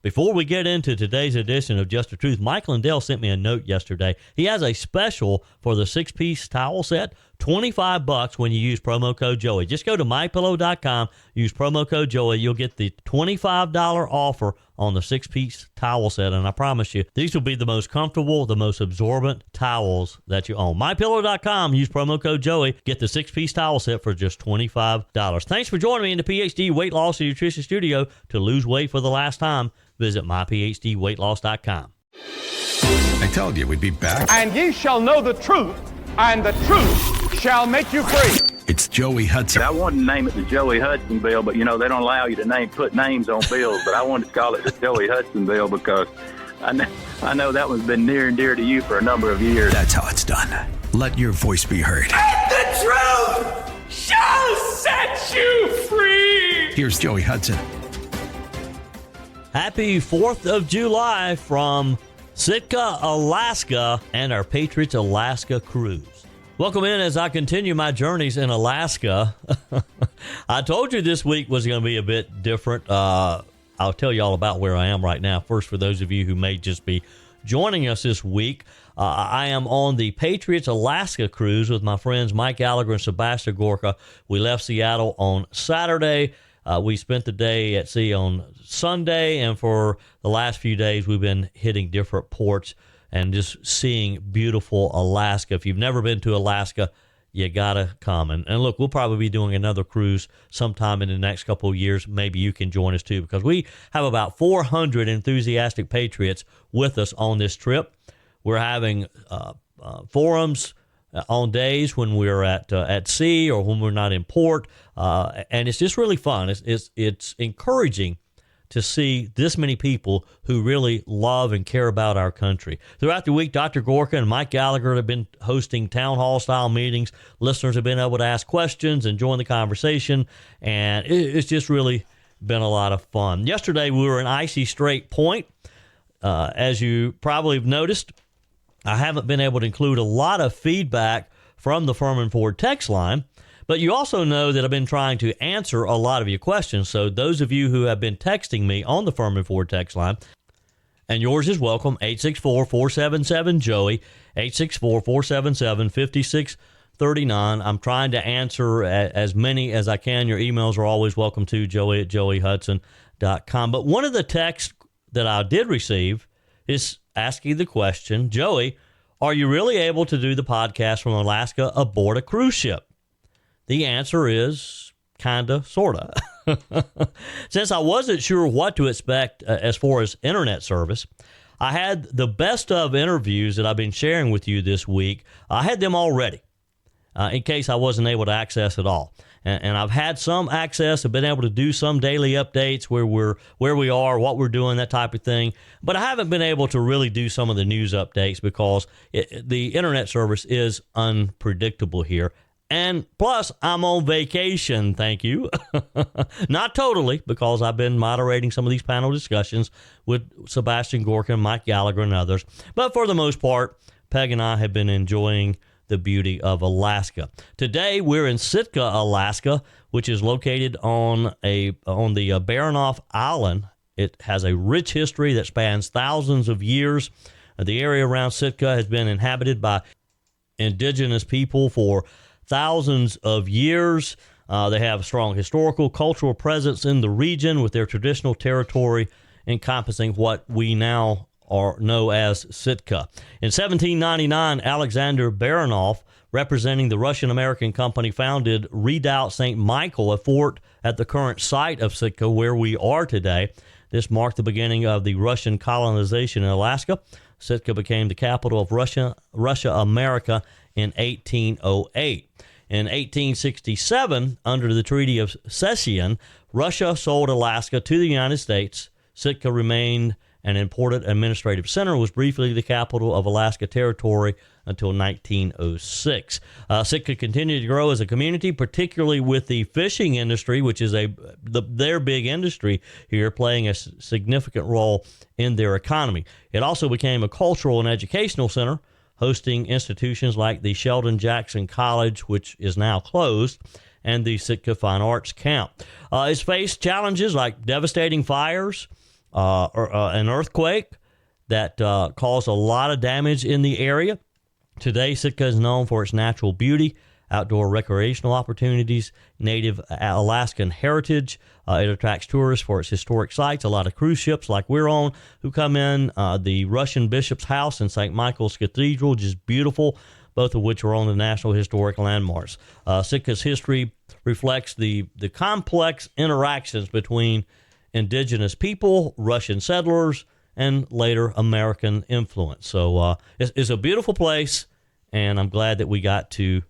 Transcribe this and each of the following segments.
Before we get into today's edition of Just the Truth, Mike Lindell sent me a note yesterday. He has a special for the 6-piece towel set, $25 when you use promo code Joey. Just go to mypillow.com, use promo code Joey. You'll get the $25 offer on the 6-piece towel set, and I promise you, these will be the most comfortable, the most absorbent towels that you own. mypillow.com, use promo code Joey. Get the 6-piece towel set for just $25. Thanks for joining me in the PhD Weight Loss and Nutrition Studio. To lose weight for the last time, visit myphdweightloss.com. I told you we'd be back. And ye shall know the truth, and the truth shall make you free. It's Joey Hudson. I wanted to name it the Joey Hudson Bill, but, they don't allow you to put names on bills. But I wanted to call it the Joey Hudson Bill because I know that one's been near and dear to you for a number of years. That's how it's done. Let your voice be heard. And the truth shall set you free. Here's Joey Hudson. Happy 4th of July from Sitka, Alaska, and our Patriots Alaska Cruise. Welcome in as I continue my journeys in Alaska. I told you this week was going to be a bit different. I'll tell you all about where I am right now. First, for those of you who may just be joining us this week, I am on the Patriots Alaska Cruise with my friends Mike Gallagher and Sebastian Gorka. We left Seattle on Saturday. We spent the day at sea on Sunday, and for the last few days, we've been hitting different ports and just seeing beautiful Alaska. If you've never been to Alaska, you gotta come. And look, we'll probably be doing another cruise sometime in the next couple of years. Maybe you can join us too, because we have about 400 enthusiastic patriots with us on this trip. We're having forums on days when we're at sea or when we're not in port, and it's just really fun. It's encouraging to see this many people who really love and care about our country. Throughout the week, Dr. Gorka and Mike Gallagher have been hosting town hall style meetings. Listeners have been able to ask questions and join the conversation, and it's just really been a lot of fun. Yesterday, we were in Icy Strait Point. As you probably have noticed, I haven't been able to include a lot of feedback from the Furman Ford text line, but you also know that I've been trying to answer a lot of your questions. So those of you who have been texting me on the Furman Ford text line, and yours is welcome, 864-477-JOEY, 864-477-5639. I'm trying to answer as many as I can. Your emails are always welcome to joey@joeyhudson.com. But one of the texts that I did receive is asking the question, Joey, are you really able to do the podcast from Alaska aboard a cruise ship? The answer is kinda, sorta. Since I wasn't sure what to expect as far as internet service, I had the best of interviews that I've been sharing with you this week. I had them all ready in case I wasn't able to access it all. And I've had some access. I've been able to do some daily updates where we are, what we're doing, that type of thing. But I haven't been able to really do some of the news updates because the internet service is unpredictable here. And plus, I'm on vacation, thank you. Not totally, because I've been moderating some of these panel discussions with Sebastian Gorka and Mike Gallagher and others. But for the most part, Peg and I have been enjoying the beauty of Alaska. Today, we're in Sitka, Alaska, which is located on the Baranof Island. It has a rich history that spans thousands of years. The area around Sitka has been inhabited by indigenous people for thousands of years. They have a strong historical, cultural presence in the region with their traditional territory encompassing what we now know as Sitka. In 1799, Alexander Baranof, representing the Russian-American company, founded Redoubt St. Michael, a fort at the current site of Sitka where we are today. This marked the beginning of the Russian colonization in Alaska. Sitka became the capital of Russia America in 1808. In 1867, under the Treaty of Cession, Russia sold Alaska to the United States. Sitka remained an important administrative center, was briefly the capital of Alaska Territory until 1906. Sitka continued to grow as a community, particularly with the fishing industry, which is their big industry here, playing a significant role in their economy. It also became a cultural and educational center, hosting institutions like the Sheldon Jackson College, which is now closed, and the Sitka Fine Arts Camp. It's faced challenges like devastating fires, an earthquake that caused a lot of damage in the area. Today, Sitka is known for its natural beauty, outdoor recreational opportunities, native Alaskan heritage. It attracts tourists for its historic sites. A lot of cruise ships like we're on who come in. The Russian Bishop's House and St. Michael's Cathedral, just beautiful, both of which are on the National Historic Landmarks. Sitka's history reflects the complex interactions between indigenous people, Russian settlers, and later American influence. So it's a beautiful place, and I'm glad that we got to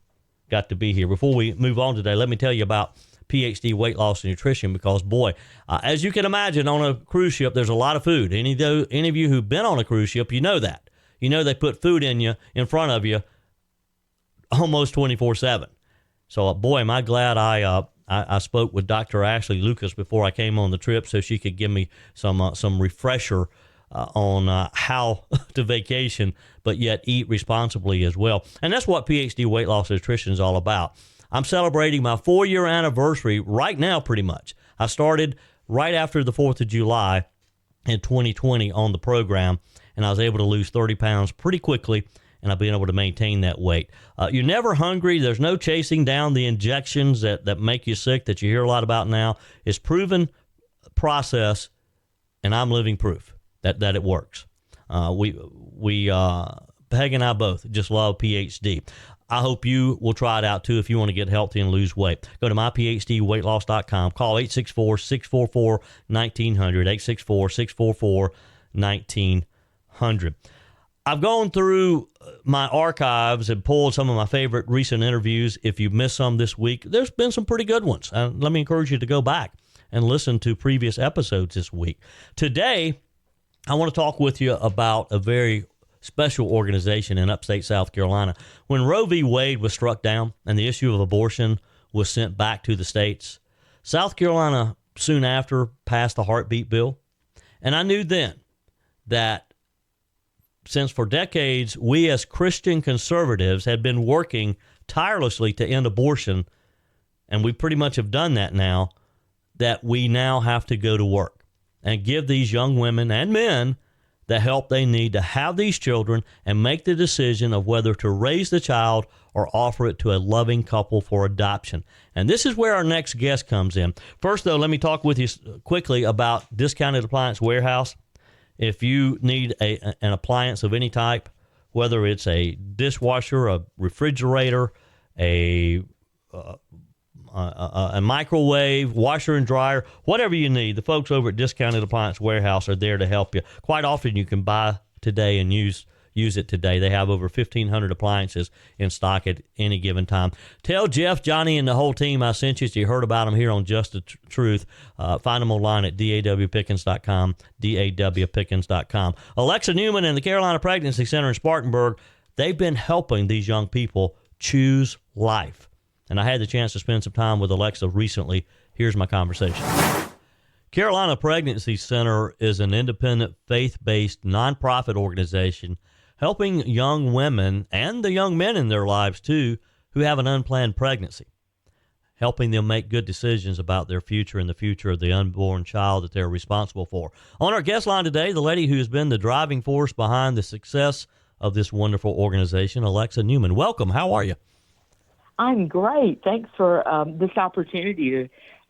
be here. Before we move on today, let me tell you about PhD Weight Loss and Nutrition, because, boy, as you can imagine, on a cruise ship, there's a lot of food. Any of you who've been on a cruise ship, you know that. You know they put food in front of you almost 24/7. So, boy, am I glad I spoke with Dr. Ashley Lucas before I came on the trip so she could give me some refresher on how to vacation, but yet eat responsibly as well. And that's what PhD Weight Loss and Nutrition is all about. I'm celebrating my 4-year anniversary right now, pretty much. I started right after the 4th of July in 2020 on the program, and I was able to lose 30 pounds pretty quickly, and I've been able to maintain that weight. You're never hungry. There's no chasing down the injections that make you sick that you hear a lot about now. It's proven process, and I'm living proof that it works. Peg and I both just love PhD. I hope you will try it out too if you want to get healthy and lose weight. Go to myphdweightloss.com. Call 864-644-1900, 864-644-1900. I've gone through my archives and pulled some of my favorite recent interviews. If you missed some this week, there's been some pretty good ones. Let me encourage you to go back and listen to previous episodes this week. Today, I want to talk with you about a very special organization in upstate South Carolina. When Roe V Wade was struck down and the issue of abortion was sent back to the states, South Carolina soon after passed the heartbeat bill. And I knew then that since for decades we as Christian conservatives had been working tirelessly to end abortion, and we pretty much have done that now, that we now have to go to work and give these young women and men the help they need to have these children and make the decision of whether to raise the child or offer it to a loving couple for adoption. And this is where our next guest comes in. First, though, let me talk with you quickly about Discounted Appliance Warehouse. If you need an appliance of any type, whether it's a dishwasher, a refrigerator, a microwave, washer and dryer, whatever you need, the folks over at Discounted Appliance Warehouse are there to help you. Quite often you can buy today and use it today. They have over 1,500 appliances in stock at any given time. Tell Jeff, Johnny, and the whole team I sent you. So you heard about them here on Just the Truth. Find them online at dawpickens.com, dawpickens.com. Alexa Newman and the Carolina Pregnancy Center in Spartanburg, they've been helping these young people choose life. And I had the chance to spend some time with Alexa recently. Here's my conversation. Carolina Pregnancy Center is an independent, faith-based, nonprofit organization helping young women and the young men in their lives, too, who have an unplanned pregnancy, helping them make good decisions about their future and the future of the unborn child that they're responsible for. On our guest line today, the lady who's been the driving force behind the success of this wonderful organization, Alexa Newman. Welcome. How are you? I'm great. Thanks for this opportunity to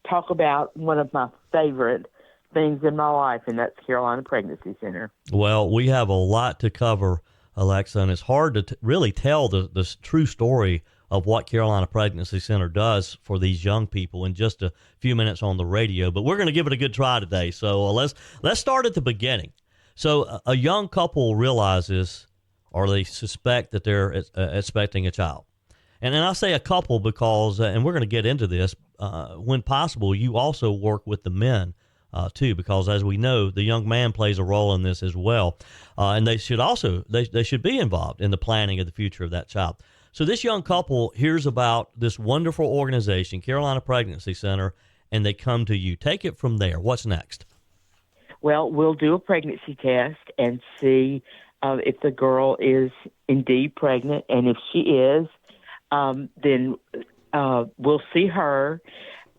talk about one of my favorite things in my life, and that's Carolina Pregnancy Center. Well, we have a lot to cover, Alexa, and it's hard to really tell the true story of what Carolina Pregnancy Center does for these young people in just a few minutes on the radio, but we're going to give it a good try today. So let's start at the beginning. So a young couple realizes, or they suspect that they're expecting a child. And I say a couple because, and we're going to get into this, when possible, you also work with the men, too, because as we know, the young man plays a role in this as well. And they should also, they should be involved in the planning of the future of that child. So this young couple hears about this wonderful organization, Carolina Pregnancy Center, and they come to you. Take it from there. What's next? Well, we'll do a pregnancy test and see if the girl is indeed pregnant. And if she is, then we'll see her.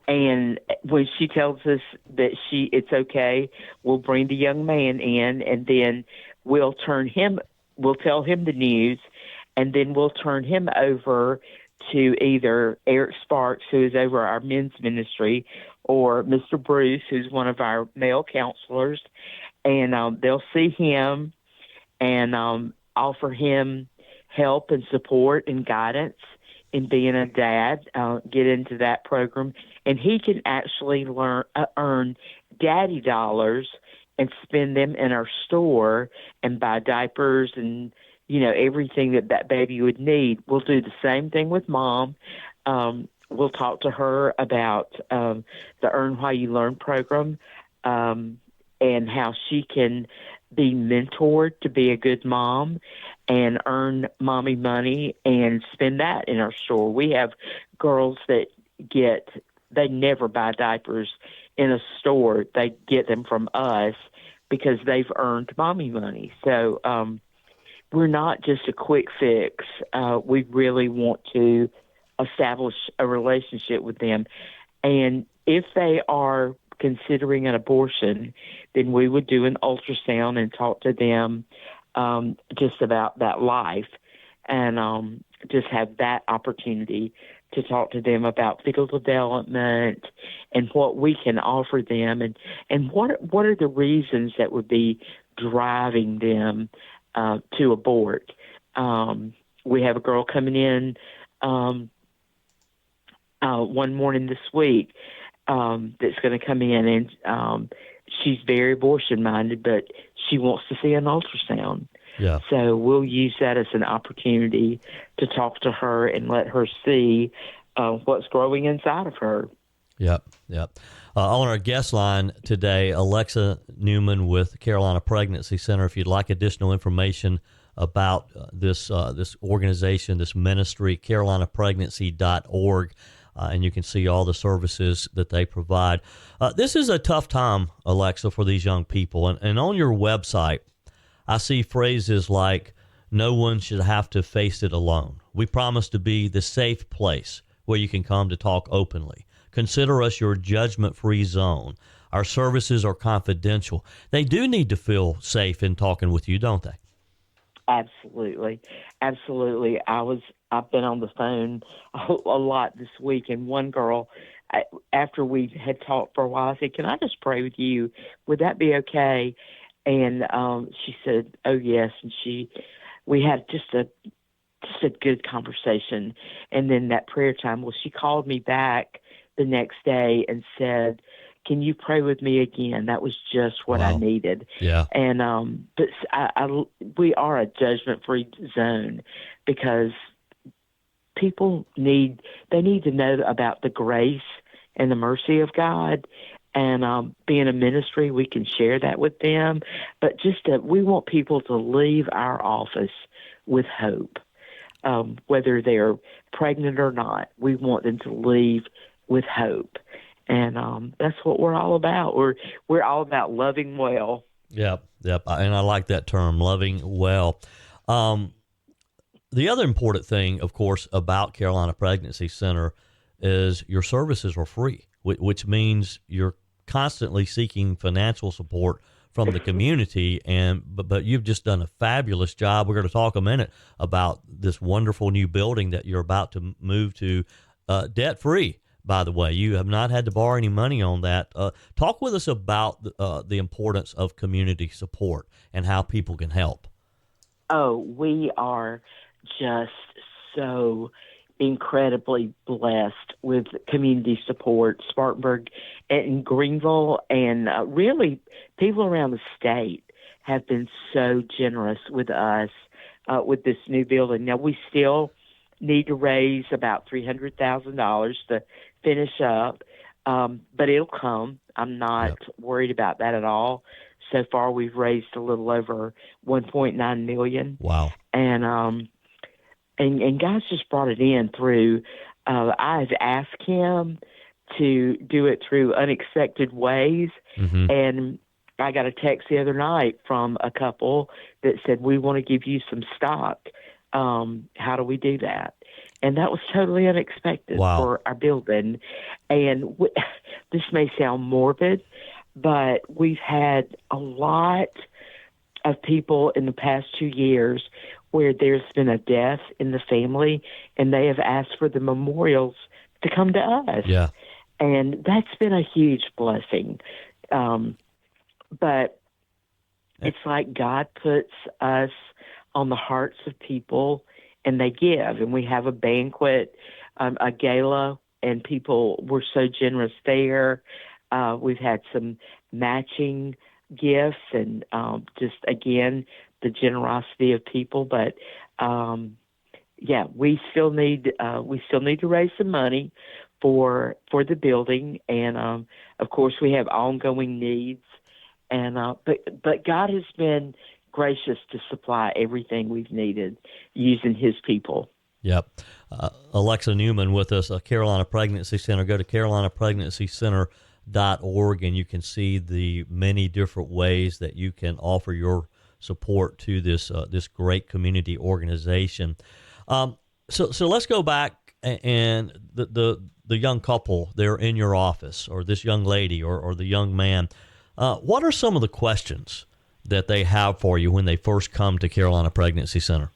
And when she tells us that it's okay, we'll bring the young man in, and then we'll tell him the news, and then we'll turn him over to either Eric Sparks, who is over our men's ministry, or Mr. Bruce, who's one of our male counselors, and they'll see him and offer him help and support and guidance in being a dad, get into that program, and he can actually earn daddy dollars and spend them in our store and buy diapers and, everything that baby would need. We'll do the same thing with mom. We'll talk to her about the Earn While You Learn program and how she can be mentored to be a good mom and earn mommy money and spend that in our store. We have girls that they never buy diapers in a store. They get them from us because they've earned mommy money. So we're not just a quick fix. We really want to establish a relationship with them. And if they are considering an abortion, then we would do an ultrasound and talk to them just about that life, and just have that opportunity to talk to them about fetal development and what we can offer them, and what are the reasons that would be driving them to abort. We have a girl coming in one morning this week that's going to come in, and she's very abortion-minded, but she wants to see an ultrasound. Yeah. So we'll use that as an opportunity to talk to her and let her see what's growing inside of her. Yep. On our guest line today, Alexa Newman with Carolina Pregnancy Center. If you'd like additional information about this organization, this ministry, carolinapregnancy.org, and you can see all the services that they provide. This is a tough time, Alexa, for these young people. And on your website, I see phrases like, no one should have to face it alone. We promise to be the safe place where you can come to talk openly. Consider us your judgment-free zone. Our services are confidential. They do need to feel safe in talking with you, don't they? Absolutely. I've been on the phone a lot this week, and one girl, after we had talked for a while, I said, "Can I just pray with you? Would that be okay?" And she said, "Oh yes." And we had just a good conversation, and then that prayer time. Well, she called me back the next day and said, "Can you pray with me again?" That was just what I needed. Yeah. And but we are a judgment-free zone because people need to know about the grace and the mercy of God. And being a ministry, we can share that with them. But we want people to leave our office with hope, whether they're pregnant or not. We want them to leave with hope. And that's what we're all about. We're all about loving well. Yep. And I like that term, loving well. The other important thing, of course, about Carolina Pregnancy Center is your services are free, which means you're constantly seeking financial support from the community. But you've just done a fabulous job. We're going to talk a minute about this wonderful new building that you're about to move to, debt-free. By the way, you have not had to borrow any money on that. Talk with us about the importance of community support and how people can help. Oh, we are just so incredibly blessed with community support. Spartanburg and Greenville and really people around the state have been so generous with us with this new building. Now, we still need to raise about $300,000 to finish up, but it'll come. I'm not worried about that at all. So far, we've raised a little over $1.9 million. Wow! And God's just brought it in through. I've asked Him to do it through unexpected ways, and I got a text the other night from a couple that said, "We want to give you some stock. How do we do that?" and that was totally unexpected Wow. for our building. And this may sound morbid, but we've had a lot of people in the past 2 years where there's been a death in the family, and they have asked for the memorials to come to us. Yeah. And that's been a huge blessing. But it's like God puts us on the hearts of people, and they give. And we have a banquet, a gala, and people were so generous there. We've had some matching gifts, and just, again, the generosity of people. But, yeah, we still need to raise some money for the building. And, of course, we have ongoing needs. And but God has been gracious to supply everything we've needed using His people. Yep. Alexa Newman with us, Carolina Pregnancy Center. Go to carolinapregnancycenter.org, and you can see the many different ways that you can offer your support to this great community organization. So let's go back, and the young couple, they're in your office, or this young lady or the young man. What are some of the questions that they have for you when they first come to Carolina Pregnancy Center?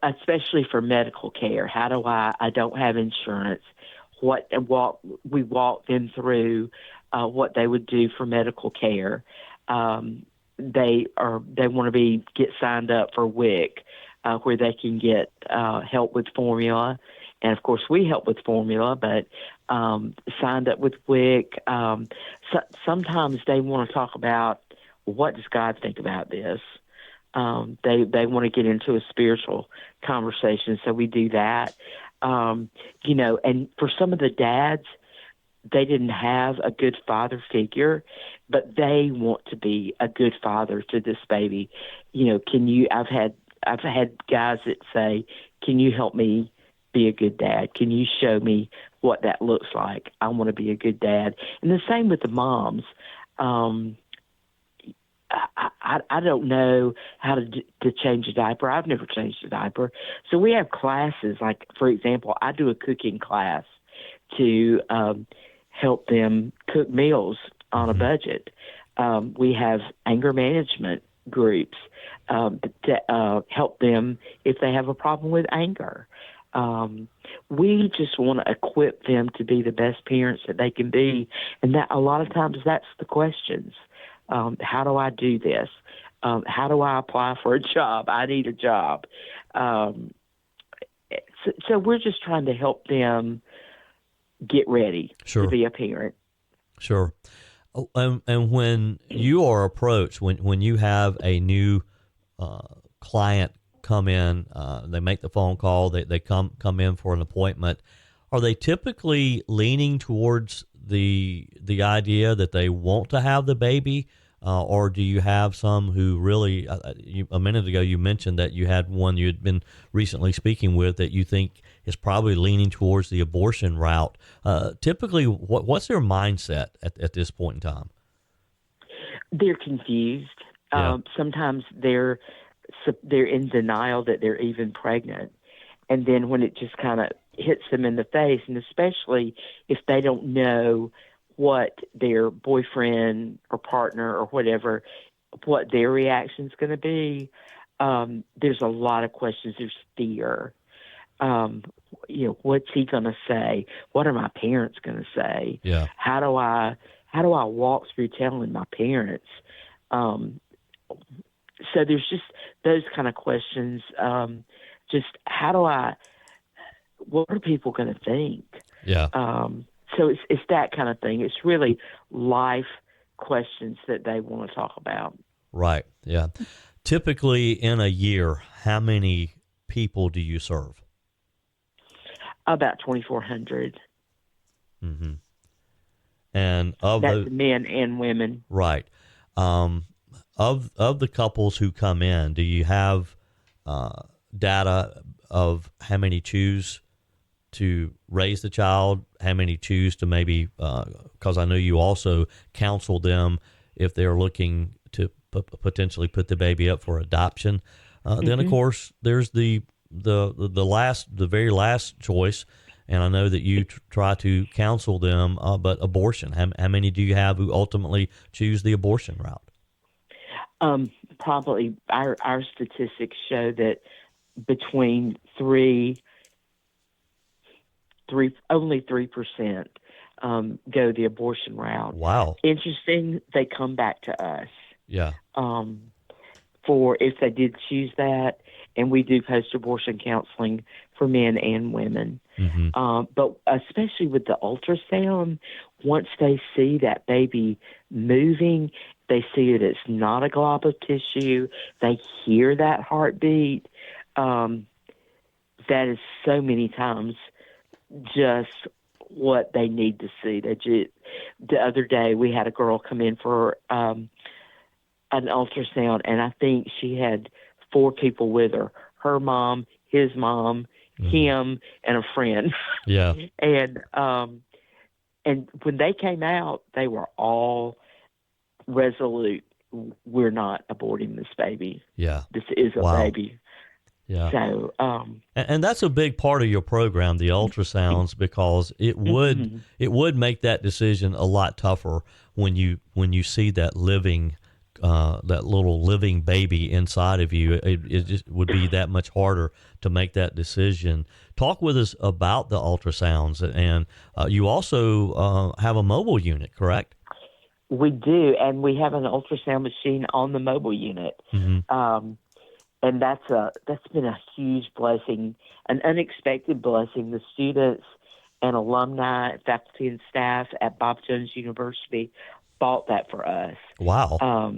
Especially for medical care. How do I don't have insurance. We walk them through what they would do for medical care. They want to get signed up for WIC, where they can get help with formula. And, of course, we help with formula, but signed up with WIC. Sometimes they want to talk about, what does God think about this? They want to get into a spiritual conversation, so we do that. And for some of the dads, they didn't have a good father figure, but they want to be a good father to this baby. I've had guys that say, can you help me be a good dad? Can you show me what that looks like? I want to be a good dad. And the same with the moms. I don't know how to change a diaper. I've never changed a diaper. So we have classes, like, for example, I do a cooking class to help them cook meals on a budget. We have anger management groups to help them if they have a problem with anger. We just want to equip them to be the best parents that they can be. And that a lot of times that's the questions. How do I do this? How do I apply for a job? I need a job. So we're just trying to help them get ready to be a parent. Sure. And when you are approached, when you have a new client come in, they make the phone call, they come in for an appointment, are they typically leaning towards the idea that they want to have the baby, or do you have some who really, a minute ago you mentioned that you had one you had been recently speaking with that you think is probably leaning towards the abortion route? Typically, what's their mindset at this point in time? They're confused. Yeah. Sometimes they're in denial that they're even pregnant. And then when it just kind of hits them in the face, and especially if they don't know what their boyfriend or partner or whatever, what their reaction is going to be, there's a lot of questions. There's fear. What's he going to say? What are my parents going to say? Yeah. How do I walk through telling my parents? So there's just those kind of questions. Just what are people going to think? Yeah. So it's that kind of thing. It's really life questions that they want to talk about. Right. Yeah. Typically in a year, how many people do you serve? About 2,400. Mm-hmm. And that's men and women. Right. Of the couples who come in, do you have data of how many choose to raise the child, how many choose to maybe, because I know you also counsel them if they're looking to potentially put the baby up for adoption. Then of course there's the very last choice, and I know that you try to counsel them, but abortion. How many do you have who ultimately choose the abortion route? Probably our statistics show that between only 3% go the abortion route. Wow. Interesting, they come back to us. Yeah. For if they did choose that, and we do post-abortion counseling for men and women. But especially with the ultrasound, once they see that baby moving, they see that it's not a glob of tissue, they hear that heartbeat. That is so many times just what they need to see. The other day we had a girl come in for an ultrasound, and I think she had 4 people with her: her mom, his mom, him, and a friend. Yeah. And when they came out, they were all resolute. We're not aborting this baby. Yeah. This is a baby. Yeah. So, and that's a big part of your program, the ultrasounds, because it would make that decision a lot tougher when you see that little living baby inside of you. It just would be that much harder to make that decision. Talk with us about the ultrasounds, and you also have a mobile unit, correct? We do, and we have an ultrasound machine on the mobile unit. And that's been a huge blessing, an unexpected blessing. The students and alumni, faculty and staff at Bob Jones University bought that for us. Wow.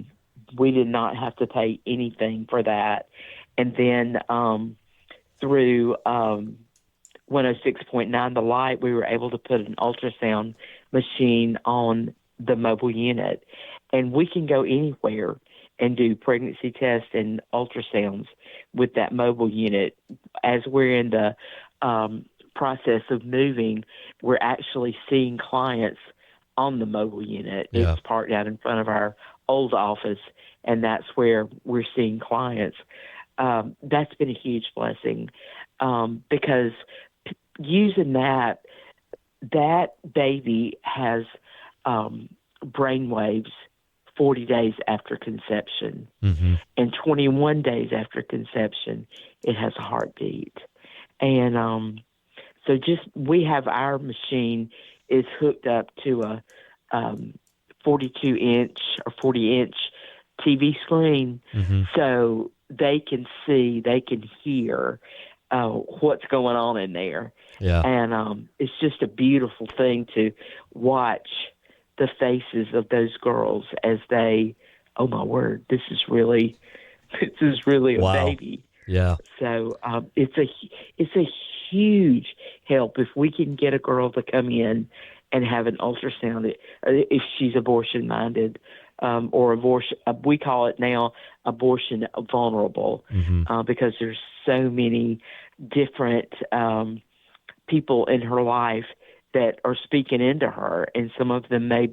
We did not have to pay anything for that. And then through 106.9 The Light, we were able to put an ultrasound machine on the mobile unit. And we can go anywhere and do pregnancy tests and ultrasounds with that mobile unit. As we're in the process of moving, we're actually seeing clients on the mobile unit. Yeah. It's parked out in front of our old office, and that's where we're seeing clients. That's been a huge blessing because using that baby has brain waves 40 days after conception, and 21 days after conception, it has a heartbeat. And so we have our machine is hooked up to a 42-inch or 40-inch TV screen, so they can see, they can hear what's going on in there. Yeah. And it's just a beautiful thing to watch the faces of those girls as they, oh my word, this is really a Wow. baby. Yeah. So it's a huge help if we can get a girl to come in and have an ultrasound if she's abortion minded, or abortion. We call it now abortion vulnerable, because there's so many different people in her life that are speaking into her, and some of them may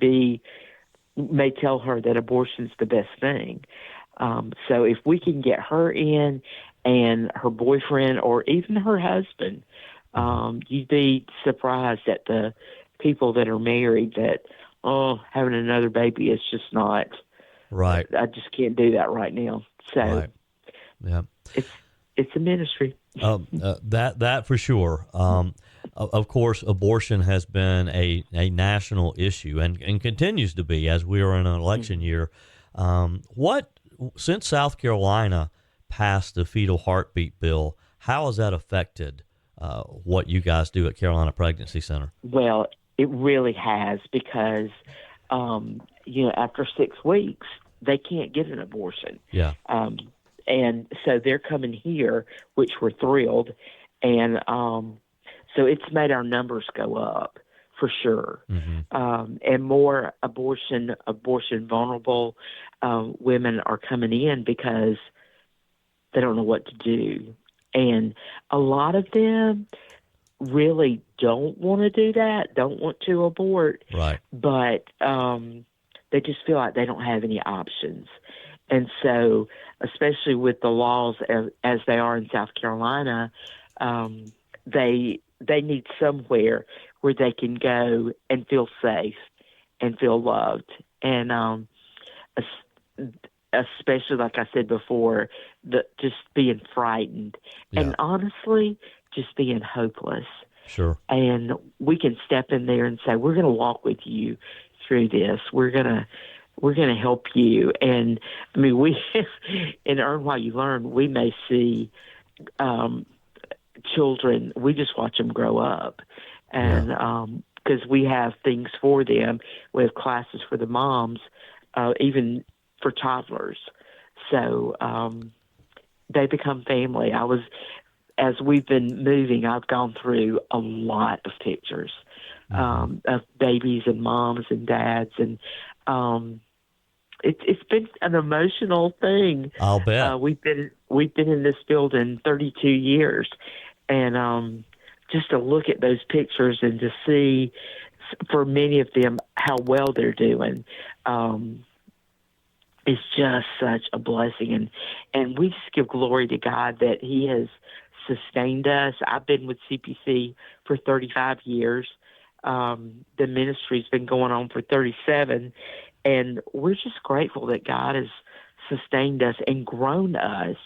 tell her that abortion's the best thing. So if we can get her in, and her boyfriend or even her husband, you'd be surprised at the people that are married that, having another baby is just not right. I just can't do that right now. So Right. Yeah. it's a ministry. That for sure. Of course, abortion has been a national issue and continues to be as we are in an election year. Since South Carolina passed the fetal heartbeat bill, how has that affected what you guys do at Carolina Pregnancy Center? Well, it really has, because after 6 weeks they can't get an abortion. Yeah. And so they're coming here, which we're thrilled. And so it's made our numbers go up for sure. And more abortion vulnerable women are coming in because they don't know what to do. And a lot of them really don't want to do that, don't want to abort. Right. But they just feel like they don't have any options. And so, especially with the laws as they are in South Carolina, they need somewhere where they can go and feel safe and feel loved. And especially, like I said before, just being frightened. Yeah. And honestly, just being hopeless. Sure. And we can step in there and say, we're going to walk with you through this. We're going to help you. And I mean, we in Earn While You Learn, we may see children. We just watch them grow up, and because we have things for them, we have classes for the moms, even for toddlers. So they become family. As we've been moving, I've gone through a lot of pictures of babies and moms and dads, and it's been an emotional thing. I'll bet. We've been in this building 32 years, and just to look at those pictures and to see, for many of them, how well they're doing. It's just such a blessing, and we just give glory to God that He has sustained us. I've been with CPC for 35 years. The ministry's been going on for 37, and we're just grateful that God has sustained us and grown us.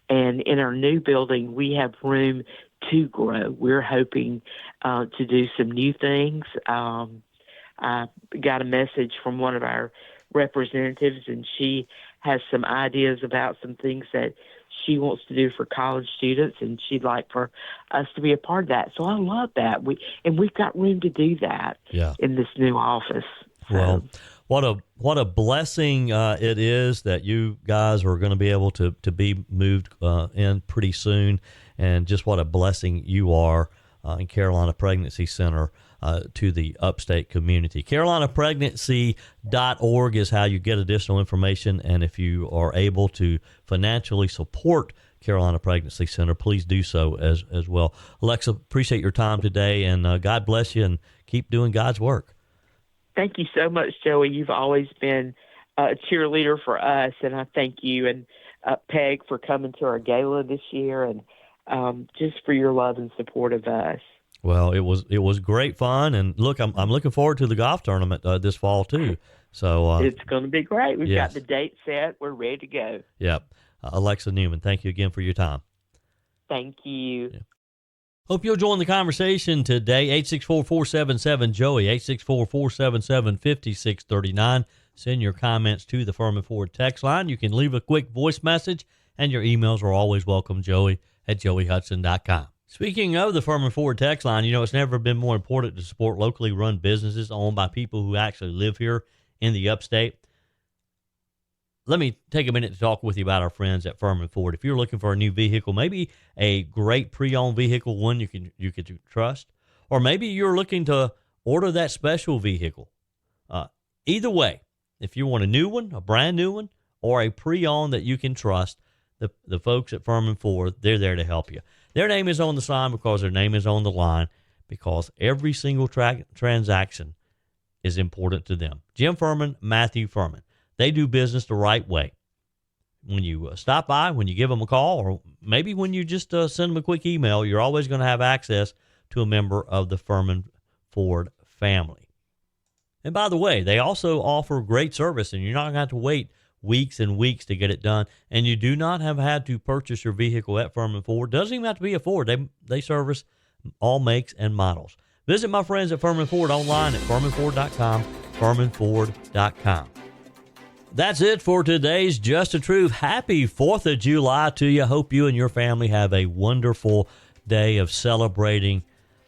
And in our new building, we have room to grow. We're hoping to do some new things. I got a message from one of our representatives, and she has some ideas about some things that she wants to do for college students, and she'd like for us to be a part of that. So I love that. We've got room to do that in this new office. So. Well, what a blessing it is that you guys are going to be able to be moved in pretty soon, and just what a blessing you are in Carolina Pregnancy Center to the upstate community. CarolinaPregnancy.org is how you get additional information, and if you are able to financially support Carolina Pregnancy Center, please do so as well. Alexa, appreciate your time today, and God bless you, and keep doing God's work. Thank you so much, Joey. You've always been a cheerleader for us, and I thank you and Peg for coming to our gala this year, and just for your love and support of us. Well, it was great fun, and look, I'm looking forward to the golf tournament this fall too. So it's going to be great. We've yes. got the date set. We're ready to go. Yep. Alexa Newman, thank you again for your time. Thank you. Yeah. Hope you'll join the conversation today. 864-477-JOEY, 864-477-5639. Send your comments to the Furman Ford text line. You can leave a quick voice message, and your emails are always welcome, joey@joeyhudson.com. Speaking of the Furman Ford text line, it's never been more important to support locally run businesses owned by people who actually live here in the upstate. Let me take a minute to talk with you about our friends at Furman Ford. If you're looking for a new vehicle, maybe a great pre-owned vehicle, one you can trust, or maybe you're looking to order that special vehicle. Either way, if you want a new one, a brand new one, or a pre-owned that you can trust, the folks at Furman Ford, they're there to help you. Their name is on the sign because their name is on the line, because every single transaction is important to them. Jim Furman, Matthew Furman. They do business the right way. When you stop by, when you give them a call, or maybe when you just send them a quick email, you're always going to have access to a member of the Furman Ford family. And by the way, they also offer great service, and you're not going to have to wait weeks and weeks to get it done. And you do not have had to purchase your vehicle at Furman Ford. Doesn't even have to be a Ford. They service all makes and models. Visit my friends at Furman Ford online at FurmanFord.com, FurmanFord.com. That's it for today's Just the Truth. Happy 4th of July to you. Hope you and your family have a wonderful day of celebrating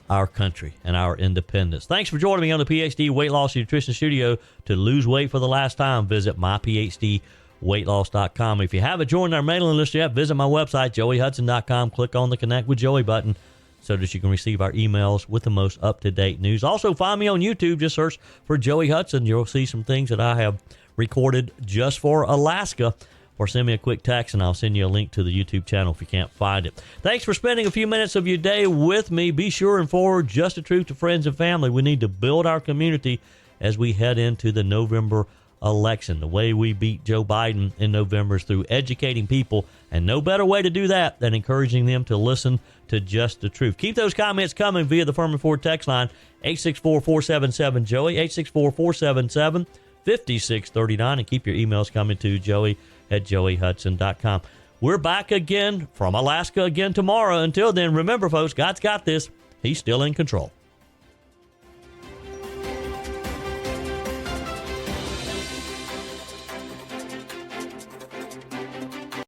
our country and our independence. Thanks for joining me on the PhD Weight Loss and Nutrition Studio. To lose weight for the last time, visit myphdweightloss.com. If you haven't joined our mailing list yet, visit my website, joeyhudson.com. Click on the Connect with Joey button so that you can receive our emails with the most up-to-date news. Also, find me on YouTube. Just search for Joey Hudson. You'll see some things that I have recorded just for Alaska, or send me a quick text and I'll send you a link to the YouTube channel if you can't find it. Thanks for spending a few minutes of your day with me. Be sure and forward Just the Truth to friends and family. We need to build our community as we head into the November election. The way we beat Joe Biden in November is through educating people, and no better way to do that than encouraging them to listen to just the truth. Keep those comments coming via the Furman Ford text line, 864-477-JOEY, 864-477-5639, and keep your emails coming to joey@joeyhudson.com. We're back again from Alaska again tomorrow. Until then, remember, folks, God's got this. He's still in control.